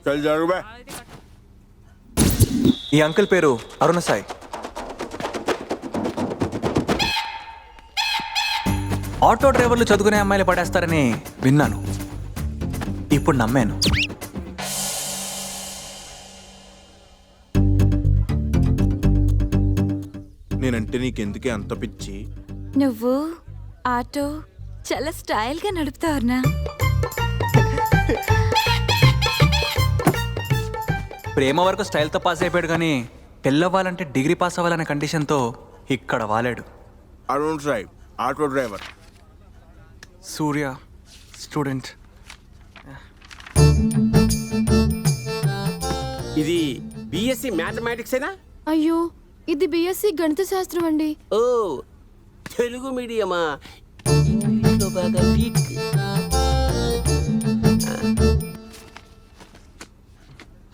చల్ జరుగు బే. ఈ అంకుల్ పేరు అరుణ సాయి. ఆటో డ్రైవర్లు చదువుకునే అమ్మాయిలు పడేస్తారని విన్నాను, ఇప్పుడు నమ్మాను. నేనంటే నీకెందుకే అంత పిచ్చి? నువ్వు ఆటో చాలా స్టైల్గా నడుపుతావునా? ప్రేమ వరకు స్టైల్తో పాస్ అయిపోయాడు, కానీ పెళ్ళవ్వాలంటే డిగ్రీ పాస్ అవ్వాలనే కండిషన్తో ఇక్కడ వాలాడు. Arun Sai auto driver. Surya student. ఇది బిఎస్సి మ్యాథమెటిక్సేనా? అయ్యో, ఇది బిఎస్సి గణిత శాస్త్రం అండి. ఓ, తెలుగు మీడియమా? ఇంగ్లీష్లో బాగా వీక్.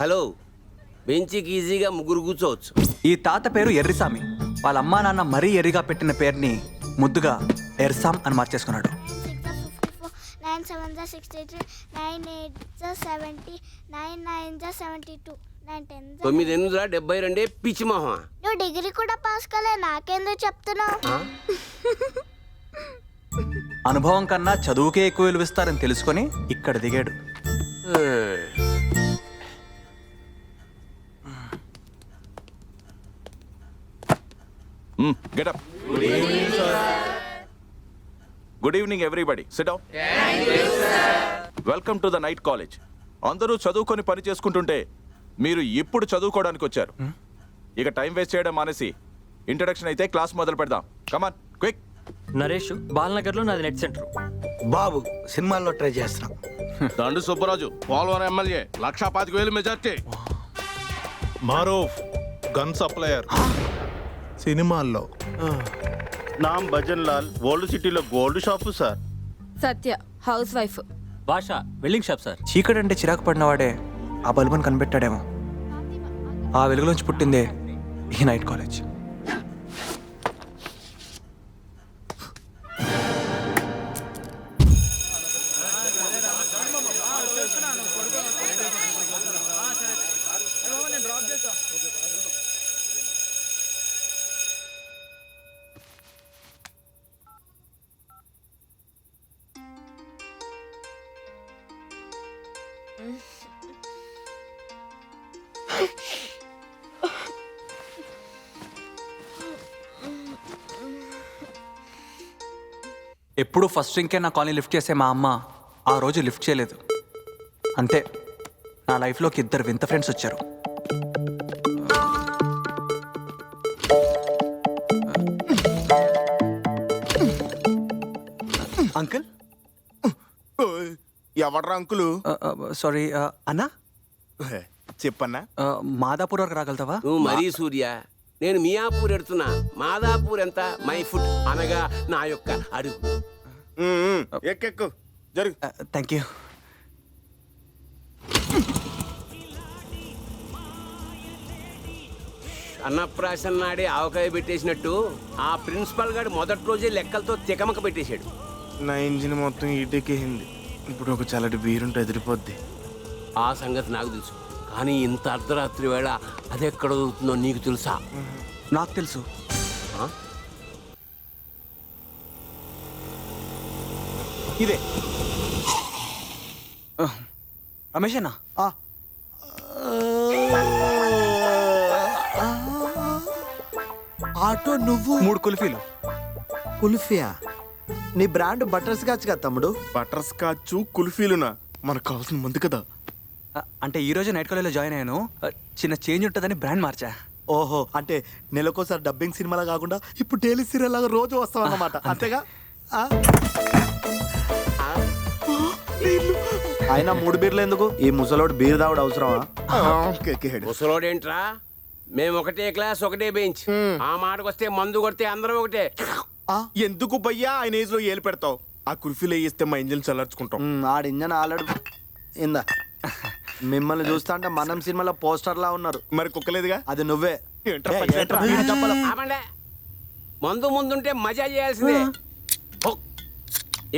హలో, బెంచికి ఈజీగా ముగ్గురు కూర్చోవచ్చు. ఈ తాత పేరు ఎర్రిసామి. వాళ్ళ అమ్మా నాన్న మరీ ఎర్రిగా పెట్టిన పేరుని ముద్దుగా ఎర్సామ్ అని మార్చేసుకున్నాడు. 9 7 63, 9 8 70, 9 9 72, 9 10. 9 8 72 పిచ్చి మొహం. నువ్వు డిగ్రీ కూడా పాస్ కాలే, నాకెందుకు చెప్తున్నావు? అనుభవం కన్నా చదువుకే ఎక్కువ విలువిస్తారని తెలుసుకొని ఇక్కడ దిగాడు. Get up. Good evening, everybody. Sit down. Welcome to the night college. అందరూ చదువుకొని పని చేసుకుంటుంటే మీరు ఇప్పుడు చదువుకోవడానికి వచ్చారు. ఇక టైం వేస్ట్ చేయడం మానేసి ఇంట్రడక్షన్ అయితే క్లాస్ మొదలు పెడదాం. Come on quick. నరేష్, బాలనగర్లో నాది నెట్ సెంటర్. బాబు సినిమాల్లో ట్రై చేస్తున్నాం. దండు Subbaraju Polavaram MLA 1,25,000 majority. Maroof gun supplier సినిమాల్లో. నామ్ భజన్ లాల్ ఓల్డ్ సిటీలో గోల్డ్ షాపు సార్. సత్య హౌస్ వైఫ్. భాష వెల్డింగ్ షాప్ సార్. చీకటి అంటే చిరాకు పడినవాడే ఆ బల్బుని కనిపెట్టాడేమో. ఆ వెలుగులోంచి పుట్టిందే ఈ నైట్ కాలేజ్. ఎప్పుడు ఫస్ట్ డ్రింకే నా కాలనీ లిఫ్ట్ చేసే మా అమ్మ ఆ రోజు లిఫ్ట్ చేయలేదు. అంతే, నా లైఫ్లోకి ఇద్దరు వింత ఫ్రెండ్స్ వచ్చారు. అంకుల్. ఎవడ్రా అంకులు? సారీ అన్నా, చెప్పన్నా. మాదాపూర్ వరకు రాగలుగుతావా? నువ్వు మరీ సూర్య, నేను మియాపూర్ ఎడుతున్నా. మాదాపూర్ ఎంత? మై ఫుట్ అనగా నా యొక్క అడుగు. ఎక్కెక్కు జరుగు. Thank you. అన్నప్రాసన నాడే ఆవకాయ పెట్టేసినట్టు ఆ ప్రిన్సిపల్ గారు మొదటి రోజే లెక్కలతో తికమక పెట్టేశాడు. నా ఇంజిన్ మొత్తం ఈటెక్కింది. ఇప్పుడు ఒక చల్లటి బీరుంటే ఎదిరిపోద్ది. ఆ సంగతి నాకు తెలుసు, కానీ ఇంత అర్ధరాత్రి వేళ అది ఎక్కడ దొరుకుతుందో నీకు తెలుసా? నాకు తెలుసు. ఇదే రమేషేనా? ఆటో నువ్వు 3 కుల్ఫీలు. కుల్ఫియా? నీ బ్రాండ్ బటర్ స్కాచ్ కదా తమ్ముడు. బటర్ స్కాచ్ కుల్ఫీలునా? మనకు కావాల్సిన మంది కదా. అంటే ఈ రోజు నైట్ కాలేజ్లో జాయిన్ అయ్యాను, చిన్న చేంజ్ ఉంటుందని బ్రాండ్ మార్చా. ఓహో, అంటే నెలకోసారి డబ్బింగ్ సినిమాలా కాకుండా ఇప్పుడు డైలీ సీరియల్ లాగా రోజు వస్తావు అన్నమాట, అంతేగా? అయినా 3 బీర్లు ఎందుకు? ఈ ముసలోడు బీర్ తాగుడు అవసరమా? ముసలోడేంట్రా, మేము ఒకటే క్లాస్ ఒకటే బెంచ్. ఆ మాటకు వస్తే మందు కొడితే అందరం ఒకటే. ఎందుకు భయ్యా ఆయన ఏజ్ లో ఏలు పెడతావు? ఆ కుల్ఫీలు వేయిస్తే మా ఇంజిన్ చల్లార్చుకుంటాం. ఆడి ఇంజన్ ఆల్రెడీ ఇందా. మిమ్మల్ని చూస్తా అంటే మనం సినిమాలో పోస్టర్ లా ఉన్నారు. మరి కుక్కలేదుగా? అది నువ్వే. ఆపండి. మందు ముందుంటే మజా చేయాల్సిందే.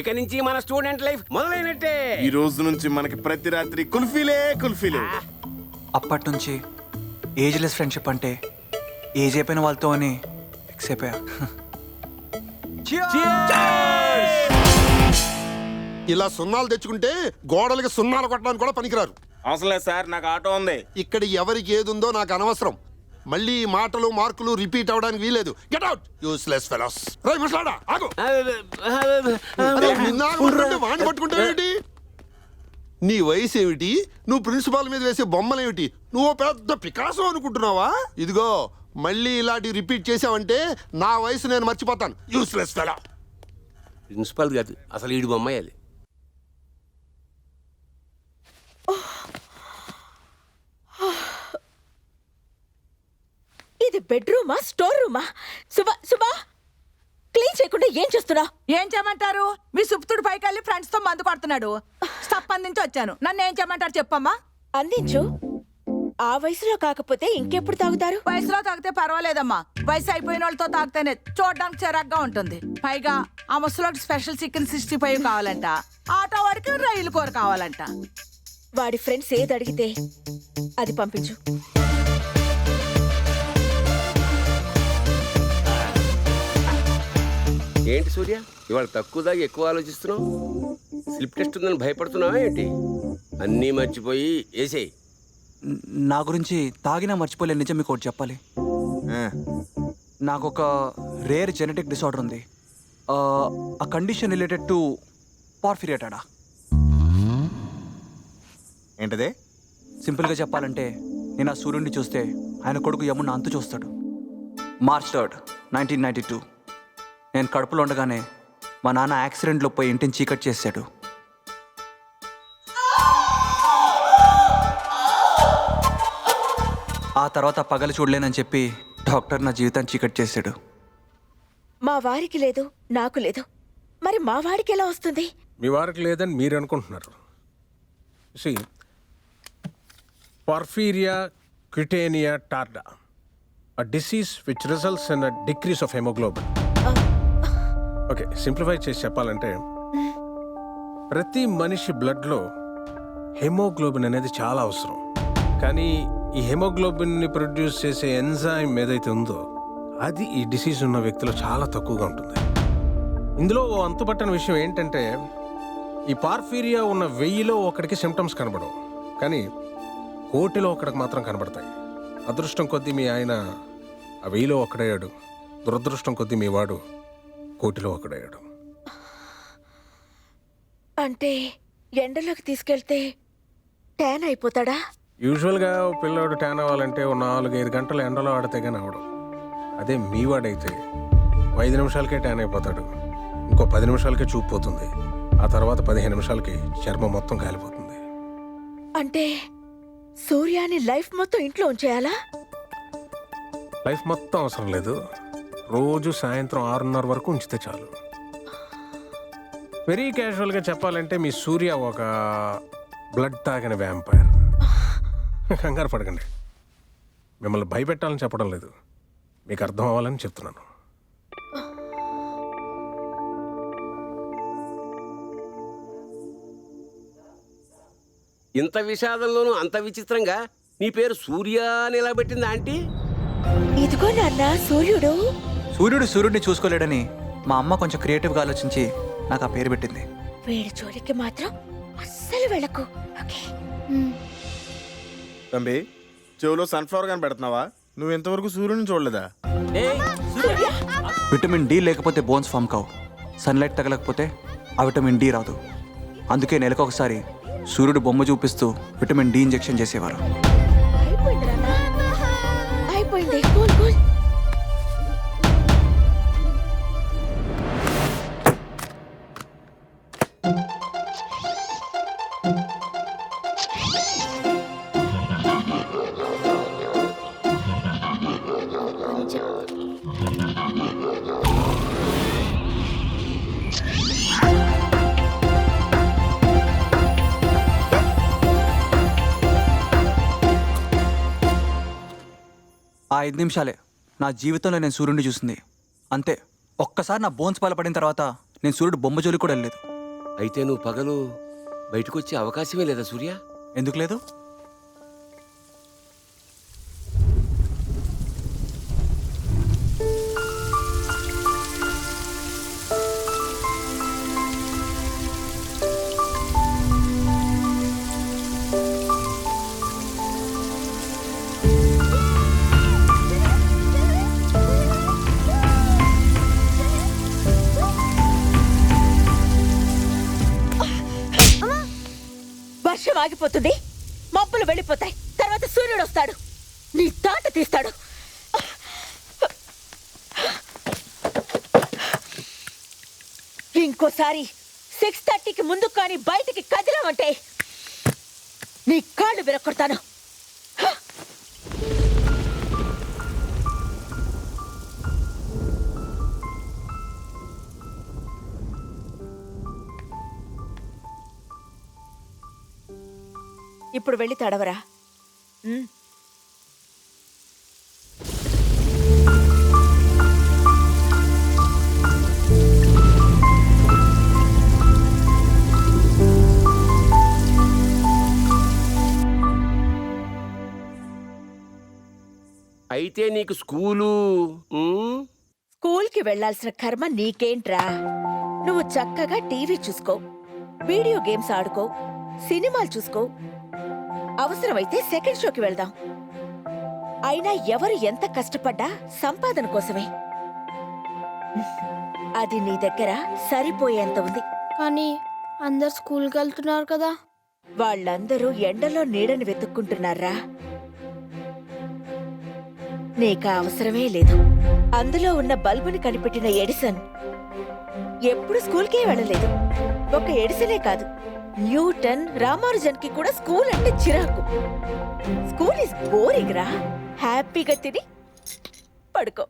ఇక నుంచి మన స్టూడెంట్ లైఫ్ మొదలైనట్టే. ఈ రోజు నుంచి మనకి ప్రతి రాత్రి కుల్ఫీలే కుల్ఫీలు. అప్పటి నుంచి ఏజ్లెస్ ఫ్రెండ్షిప్ అంటే ఏజ్ అయిపోయిన వాళ్ళతో అని ఫిక్స్ అయిపోయా. ఇలా సున్నాలు తెచ్చుకుంటే గోడలకి సున్నాలు కొట్టడానికి కూడా పనికిరారు. అవసరం లేదు సార్, నాకు ఆటో ఉంది. ఇక్కడ ఎవరికి ఏది ఉందో నాకు అనవసరం. మళ్ళీ ఈ మాటలు మార్కులు రిపీట్ అవడానికి వీలేదు. Get out useless fellows. రై ముసలాడా ఆగు. అరే, నిన్ను ఆగమంటుంటే వాడిని పట్టుకుంటావేమిటి? నీ వయసు ఏమిటి? నువ్వు ప్రిన్సిపాల్ మీద వేసే బొమ్మలేమిటి? నువ్వు పెద్ద పికాసో అనుకుంటున్నావా? ఇదిగో మళ్ళీ ఇలాంటి రిపీట్ చేసావంటే నా వయసు నేను మర్చిపోతాను. Useless fellow. ప్రిన్సిపల్ కాదు, అసలు ఈడు బొమ్మాయి అది. ఇది బెడ్రూమా స్టోర్ రూమా? సుబా క్లీన్ చేయకుండా ఏం చేస్తున్నావు? ఏం చేయమంటారు? మీ సుప్తుడు పైకి వెళ్ళి ఫ్రెండ్స్ తో మందు కొడుతున్నాడు. స్టప్ వచ్చాను. నన్ను ఏం చేయమంటారు చెప్పమ్మా. అందించు. ఆ వయసులో కాకపోతే ఇంకెప్పుడు తాగుతారు? వయసులో తాగితే పర్వాలేదమ్మా. వయసు అయిపోయిన వాళ్ళతో తాగితేనే చూడడానికి చిరాగ్గా ఉంటుంది. పైగా ఆ ముసలోకి స్పెషల్ చికెన్ 65 కావాలంట. ఆటో వాడికి రైలు కూర కావాలంట. వాడి ఫ్రెండ్స్ ఏది అడిగితే అది పంపించు. ఏంటి సూర్య, ఇవాళ తక్కువ దాకా ఎక్కువ ఆలోచిస్తున్నావు? స్లిప్ టెస్ట్ ఉందని భయపడుతున్నావా ఏంటి? అన్నీ మర్చిపోయి వేసేయి. నా గురించి తాగినా మర్చిపోలే నిజం మీకు ఒకటి చెప్పాలి. నాకు ఒక రేర్ జెనెటిక్ డిసార్డర్ ఉంది. ఆ కండిషన్ రిలేటెడ్ టు పార్ఫిరియేటా. ఏంటదే? సింపుల్గా చెప్పాలంటే నేను ఆ సూర్యుడిని చూస్తే ఆయన కొడుకు యమున అంతు చూస్తాడు. March 3, 1992 నేను కడుపులో ఉండగానే మా నాన్న యాక్సిడెంట్లో పోయి ఇంటిని చీకటి చేశాడు. ఆ తర్వాత పగలు చూడలేనని చెప్పి డాక్టర్ నా జీవితాన్ని చీకటి చేశాడు. మా వారికి లేదు, నాకు లేదు. మరి మా వాడికి ఎలా వస్తుంది? మీ వారికి లేదని మీరు అనుకుంటున్నారు. Porphyria cutanea tarda, a disease which results in a decrease of hemoglobin. Okay, simplify చేసి చెప్పాలంటే ప్రతి మనిషి బ్లడ్లో హెమోగ్లోబిన్ అనేది చాలా అవసరం. కానీ ఈ హెమోగ్లోబిన్ని ప్రొడ్యూస్ చేసే ఎంజైమ్ ఏదైతే ఉందో అది ఈ డిసీజ్ ఉన్న వ్యక్తిలో చాలా తక్కువగా ఉంటుంది. ఇందులో ఓ అంతుపట్టని విషయం ఏంటంటే ఈ పార్ఫీరియా ఉన్న 1000లో ఒకడికి సిమ్టమ్స్ కనబడవు, కానీ 1,000లో ఒకడికి మాత్రం కనబడతాయి. అదృష్టం కొద్దీ మీ ఆయన ఆ 1000లో ఒకడయ్యాడు. దురదృష్టం కొద్దీ మీ వాడు 1,000లో ఒకడయ్యాడు. అంటే ఎండలోకి తీసుకెళ్తే ట్యాన్ అయిపోతాడా? యూజువల్గా పిల్లోడు ట్యాన్ అవ్వాలంటే ఓ 4-5 గంటలు ఎండలో ఆడితే కానీ అవడం. అదే మీ వాడైతే 5 నిమిషాలకే ట్యాన్ అయిపోతాడు. ఇంకో 10 నిమిషాలకే చూపు పోతుంది. ఆ తర్వాత 15 నిమిషాలకి చర్మం మొత్తం కాలిపోతుంది. అంటే సూర్యాని లైఫ్ మొత్తం ఇంట్లో ఉంచేయాలా? లైఫ్ మొత్తం అవసరం లేదు. రోజు సాయంత్రం 6:30 వరకు ఉంచితే చాలు. వెరీ క్యాజువల్గా చెప్పాలంటే మీ సూర్య ఒక బ్లడ్ తాగిన వ్యాంపైర్. కంగారు పడకండి, మిమ్మల్ని భయపెట్టాలని చెప్పడం లేదు, మీకు అర్థం అవ్వాలని చెప్తున్నాను. ఇంత విషాదంలోనూ అంత విచిత్రంగా నీ పేరు సూర్య అని ఎలా పెట్టింది ఆంటీ? ఇదిగో నాన్న సూర్యుడు. సూర్యుడిని చూసుకోలేడని మా అమ్మ కొంచెం క్రియేటివ్గా ఆలోచించి నాకు ఆ పేరు పెట్టింది. వీడి జోలికి మాత్రం అస్సలు వెళ్ళకు. ఓకే. తంబి, చెవులో సన్ఫ్లవర్ గాని పెడుతున్నావా? నువ్వు ఇంతవరకు సూర్యుని చూడలేదా? విటమిన్ డి లేకపోతే బోన్స్ ఫామ్ కావు. సన్లైట్ తగలకపోతే ఆ విటమిన్ డి రాదు. అందుకే నెలకొకసారి సూర్యుడు బొమ్మ చూపిస్తూ విటమిన్ డి ఇంజెక్షన్ చేసేవారు. అయిపోయింది నాన్న, అయిపోయింది. Cool cool. ఆ 5 నిమిషాలే నా జీవితంలో నేను సూర్యుడిని చూసింది. అంతే. ఒక్కసారి నా బోన్స్ పలపడిన తర్వాత నేను సూర్యుడు బొమ్మ జోలికి కూడా వెళ్ళలేదు. అయితే నువ్వు పగలు బయటకు వచ్చే అవకాశమే లేదా సూర్య? ఎందుకు లేదు? వర్షం ఆగిపోతుంది, మబ్బులు వెళ్ళిపోతాయి, తర్వాత సూర్యుడు వస్తాడు, నీ తాట తీస్తాడు. ఇంకోసారి 6:30కి ముందు కానీ బయటికి కదిలామంటే నీ కాళ్ళు విరక్కొడతాను. ఇప్పుడు వెళ్ళి తడవరా. అయితే నీకు స్కూలు స్కూల్కి వెళ్లాల్సిన కర్మ నీకేంట్రా? నువ్వు చక్కగా టీవీ చూసుకో, వీడియో గేమ్స్ ఆడుకో, సినిమాలు చూసుకో, అవసరమైతే సెకండ్ షోకి వెళ్దాం. అయినా ఎవరు ఎంత కష్టపడ్డా సంపాదన కోసమే. అది నీ దగ్గర సరిపోయేంత ఉంది. కానీ అందరు స్కూల్కి వెళ్తున్నారు కదా. వాళ్ళందరూ ఎండలో నీడని వెతుక్కుంటున్నారా? నీకా అవసరమే లేదు. అందులో ఉన్న బల్బుని కనిపెట్టిన ఎడిసన్ ఎప్పుడు స్కూల్కే వెళ్ళలేదు. ఒక ఎడిసనే కాదు, న్యూటన్, రామానుజన్ కి కూడా స్కూల్ అంటే చిరాకు. స్కూల్ ఇస్ బోరింగ్ రా. హ్యాపీగా తిని పడుకో.